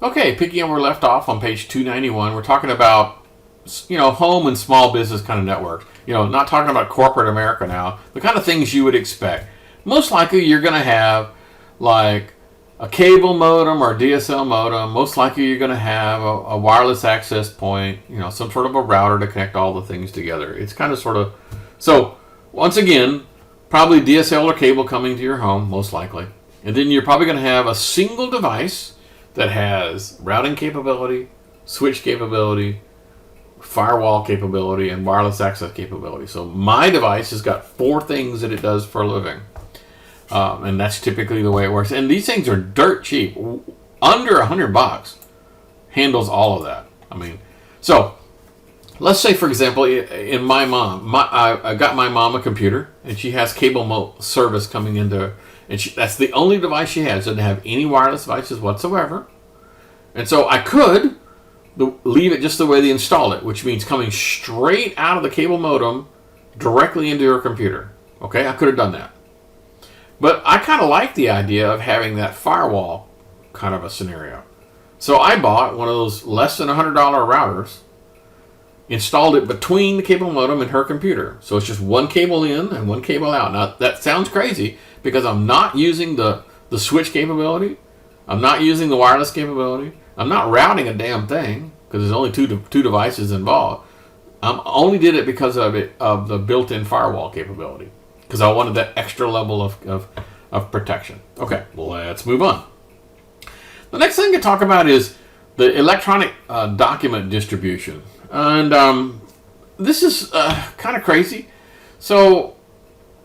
Okay, picking up where we left off on page 291, we're talking about, home and small business kind of networks. Not talking about corporate America now. The kind of things you would expect. Most likely you're going to have like a cable modem or DSL modem. Most likely you're going to have a wireless access point, some sort of a router to connect all the things together. It's kind of sort of, so once again, probably DSL or cable coming to your home, most likely. And then you're probably going to have a single device that has routing capability, switch capability, firewall capability, and wireless access capability. So my device has got 4 things that it does for a living. And that's typically the way it works. And these things are dirt cheap. Under $100 handles all of that. So let's say, for example, in my mom, I got my mom a computer, and she has cable service coming into, and that's the only device she has. Doesn't have any wireless devices whatsoever. And so I could leave it just the way they installed it, which means coming straight out of the cable modem directly into her computer. Okay, I could have done that. But I kind of like the idea of having that firewall kind of a scenario. So I bought one of those less than $100 routers, installed it between the cable modem and her computer. So it's just one cable in and one cable out. Now that sounds crazy because I'm not using the switch capability. I'm not using the wireless capability. I'm not routing a damn thing because there's only two devices involved. I only did it because of the built-in firewall capability because I wanted that extra level of protection. Okay, well, let's move on. The next thing to talk about is the electronic document distribution. And this is kind of crazy. So,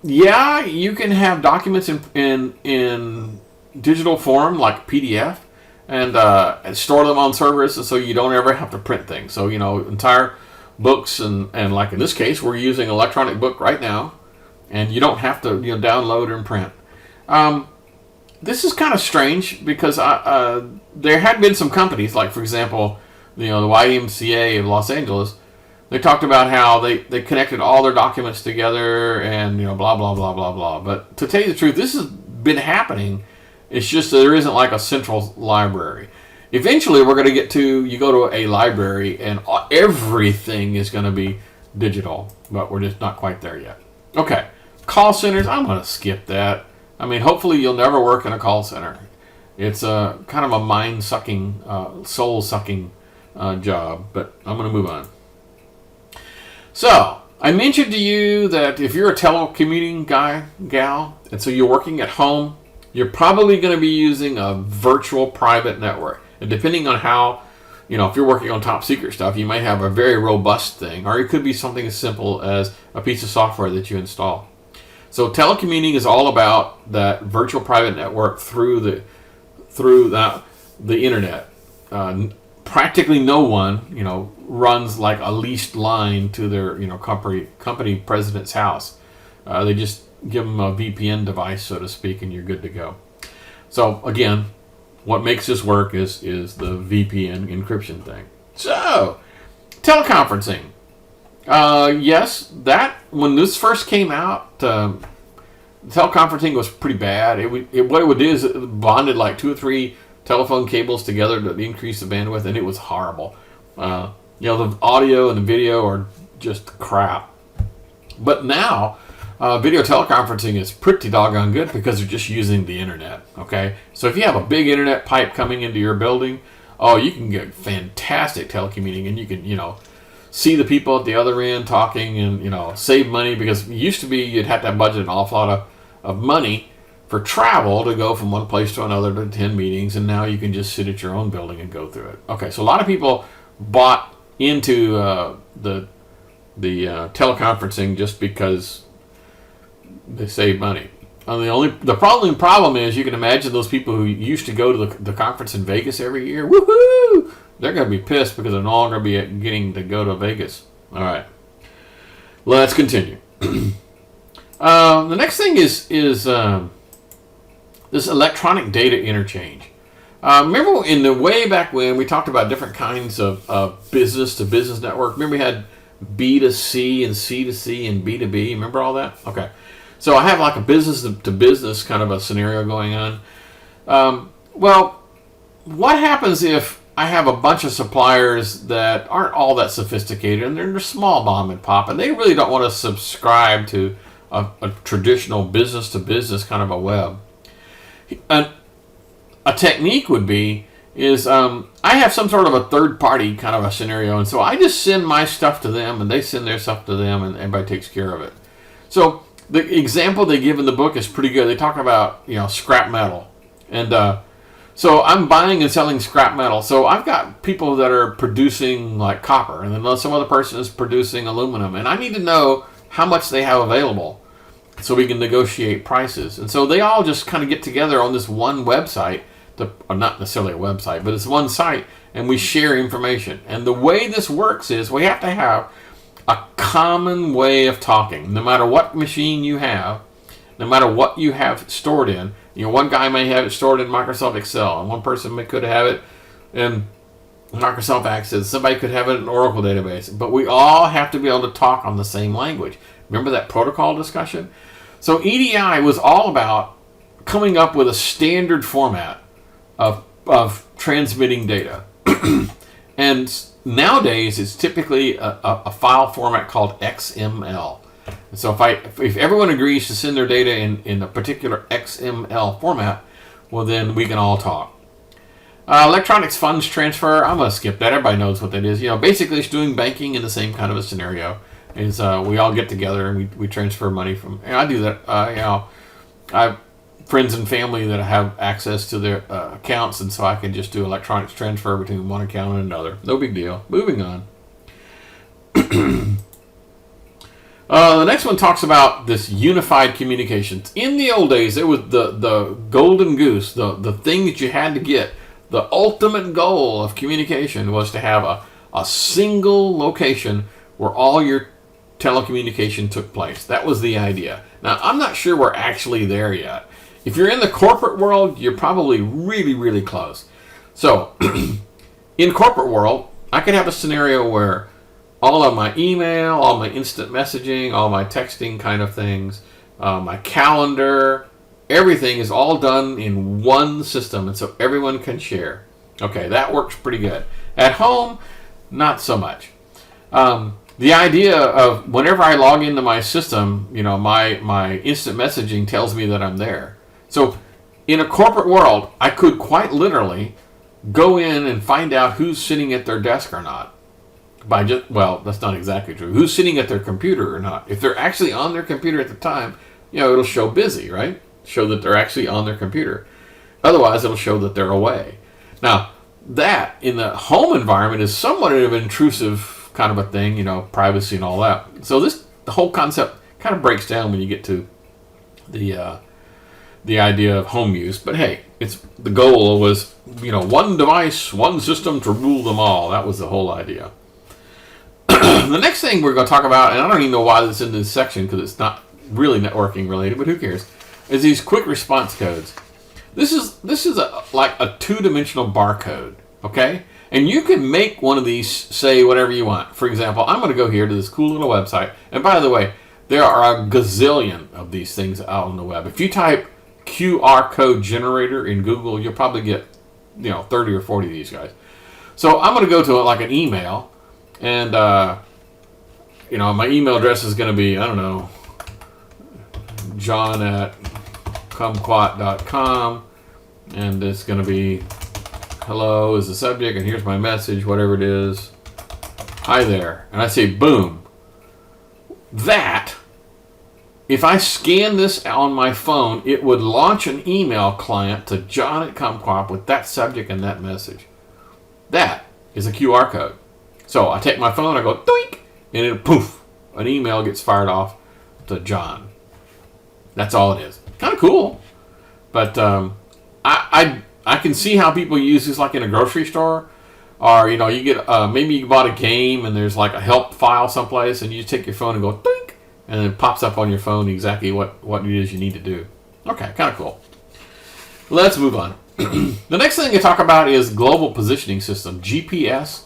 yeah, you can have documents in digital form like PDF and store them on servers so you don't ever have to print things. So, entire books and like in this case, we're using electronic book right now, and you don't have to download and print. This is kind of strange because there had been some companies, like for example, the YMCA of Los Angeles. They talked about how they connected all their documents together and blah blah blah blah blah. But to tell you the truth, this has been happening. It's just that there isn't like a central library. Eventually, we're going to get to you go to a library and everything is going to be digital, but we're just not quite there yet. Okay, call centers. I'm going to skip that. Hopefully you'll never work in a call center. It's a kind of a mind-sucking, soul-sucking job, but I'm going to move on. So, I mentioned to you that if you're a telecommuting gal, and so you're working at home, you're probably going to be using a virtual private network. And depending on how, if you're working on top secret stuff, you might have a very robust thing, or it could be something as simple as a piece of software that you install. So telecommuting is all about that virtual private network through the internet. Practically no one, runs like a leased line to their, company president's house. They just give them a VPN device, so to speak, and you're good to go. So again, what makes this work is the VPN encryption thing. So, teleconferencing. Yes, that when this first came out, teleconferencing was pretty bad. What it would do is it bonded like 2 or 3 telephone cables together to increase the bandwidth, and it was horrible. The audio and the video are just crap. But now, video teleconferencing is pretty doggone good because they're just using the internet. Okay, so if you have a big internet pipe coming into your building, you can get fantastic telecommuting, and you can see the people at the other end talking and save money because it used to be you'd have to budget an awful lot of money for travel to go from one place to another to attend meetings, and now you can just sit at your own building and go through it. Okay, so a lot of people bought into the teleconferencing just because they save money. The problem is you can imagine those people who used to go to the conference in Vegas every year. Woohoo! They're going to be pissed because they're no longer getting to go to Vegas. All right, let's continue. The next thing is this electronic data interchange. Remember in the way back when we talked about different kinds of business to business network? Remember we had B2C and C2C and B2B? Remember all that? Okay. So I have like a business to business kind of a scenario going on. Well, what happens if I have a bunch of suppliers that aren't all that sophisticated and they're small mom and pop and they really don't want to subscribe to a traditional business to business kind of a web? A technique would be is I have some sort of a third party kind of a scenario, and so I just send my stuff to them and they send their stuff to them and everybody takes care of it. So the example they give in the book is pretty good. They talk about, scrap metal, and so I'm buying and selling scrap metal. So I've got people that are producing like copper, and then some other person is producing aluminum, and I need to know how much they have available so we can negotiate prices. And so they all just kind of get together on this one website, or not necessarily a website, but it's one site, and we share information. And the way this works is we have to have a common way of talking, no matter what machine you have, no matter what you have stored in. One guy may have it stored in Microsoft Excel, and one person could have it in Microsoft Access. Somebody could have it in an Oracle database. But we all have to be able to talk on the same language. Remember that protocol discussion? So EDI was all about coming up with a standard format of transmitting data. And nowadays, it's typically a file format called XML. And so if everyone agrees to send their data in a particular XML format, well, then we can all talk. Electronics funds transfer, I'm going to skip that. Everybody knows what that is. Basically it's doing banking in the same kind of a scenario. Is we all get together and we transfer money from, and I do that. I have friends and family that have access to their accounts, and so I can just do electronics transfer between one account and another. No big deal. Moving on. The next one talks about this unified communications. In the old days, it was the golden goose, the thing that you had to get. The ultimate goal of communication was to have a single location where all your telecommunication took place. That was the idea. Now, I'm not sure we're actually there yet. If you're in the corporate world, you're probably really, really close. So, in corporate world, I could have a scenario where all of my email, all my instant messaging, all my texting kind of things, my calendar, everything is all done in one system, and so everyone can share. Okay, that works pretty good. At home, not so much. The idea of whenever I log into my system, my instant messaging tells me that I'm there. So in a corporate world, I could quite literally go in and find out who's sitting at their desk or not. That's not exactly true. Who's sitting at their computer or not. If they're actually on their computer at the time, it'll show busy, right? Show that they're actually on their computer. Otherwise, it'll show that they're away. Now, that in the home environment is somewhat of an intrusive kind of a thing, privacy and all that. So the whole concept kind of breaks down when you get to the idea of home use. But hey, the goal was, one device, one system to rule them all. That was the whole idea. The next thing we're going to talk about, and I don't even know why this is in this section because it's not really networking related, but who cares, is these quick response codes. This is like a two-dimensional barcode, okay? And you can make one of these say whatever you want. For example, I'm going to go here to this cool little website. And by the way, there are a gazillion of these things out on the web. If you type QR code generator in Google, you'll probably get 30 or 40 of these guys. So I'm going to go to like an email, and my email address is going to be, I don't know, john@kumquat.com, and it's going to be hello is the subject, and here's my message, whatever it is. Hi there. And I say boom. That, if I scan this on my phone, it would launch an email client to John@Kumquat with that subject and that message. That is a QR code. So I take my phone, I go doink, and it poof, an email gets fired off to John. That's all it is. Kind of cool. But I can see how people use this like in a grocery store, or you get maybe you bought a game and there's like a help file someplace, and you just take your phone and go doink, and it pops up on your phone exactly what it is you need to do. Okay, kind of cool. Let's move on. The next thing to talk about is global positioning system, GPS.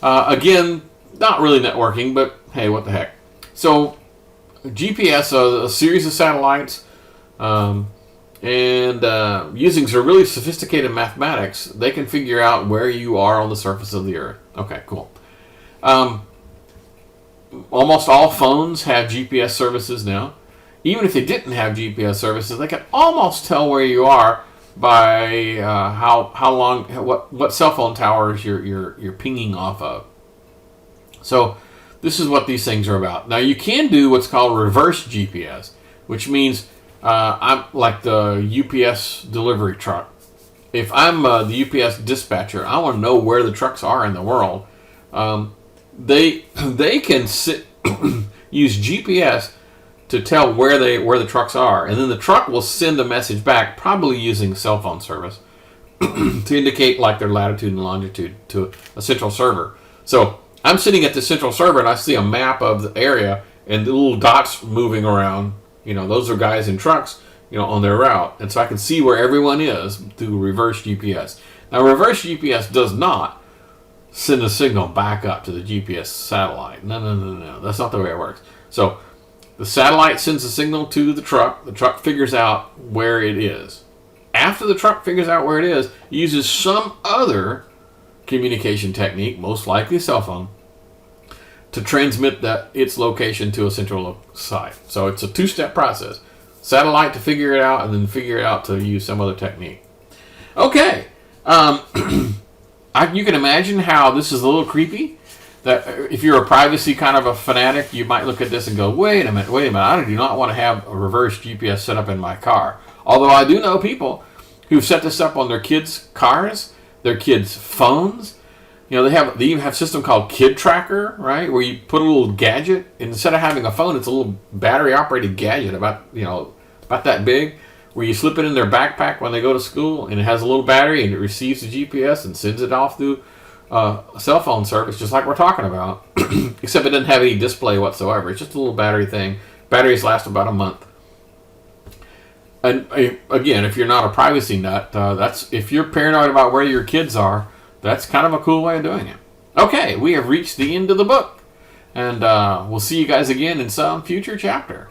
Again, not really networking, but hey, what the heck. So GPS, a series of satellites, And using some really sophisticated mathematics, they can figure out where you are on the surface of the Earth. Okay, cool. Almost all phones have GPS services now. Even if they didn't have GPS services, they can almost tell where you are by what cell phone towers you're pinging off of. So this is what these things are about. Now you can do what's called reverse GPS, which means I'm like the UPS delivery truck. If I'm the UPS dispatcher, I want to know where the trucks are in the world. They can use GPS to tell where the trucks are, and then the truck will send a message back, probably using cell phone service, to indicate like their latitude and longitude to a central server. So I'm sitting at the central server and I see a map of the area and the little dots moving around. Those are guys in trucks, on their route, and so I can see where everyone is through reverse GPS. Now, reverse GPS does not send a signal back up to the GPS satellite. No. That's not the way it works. So the satellite sends a signal to the truck figures out where it is. After the truck figures out where it is, it uses some other communication technique, most likely a cell phone, to transmit its location to a central site. So it's a two-step process. Satellite to figure it out, and then figure it out to use some other technique. Okay. You can imagine how this is a little creepy. That if you're a privacy kind of a fanatic, you might look at this and go, wait a minute, I do not want to have a reverse GPS set up in my car. Although I do know people who've set this up on their kids' cars, their kids' phones. They even have a system called Kid Tracker, right? Where you put a little gadget, and instead of having a phone, it's a little battery operated gadget about that big, where you slip it in their backpack when they go to school, and it has a little battery, and it receives the GPS and sends it off through a cell phone service, just like we're talking about, except it doesn't have any display whatsoever. It's just a little battery thing. Batteries last about a month. And again, if you're not a privacy nut, if you're paranoid about where your kids are, that's kind of a cool way of doing it. Okay, we have reached the end of the book, and we'll see you guys again in some future chapter.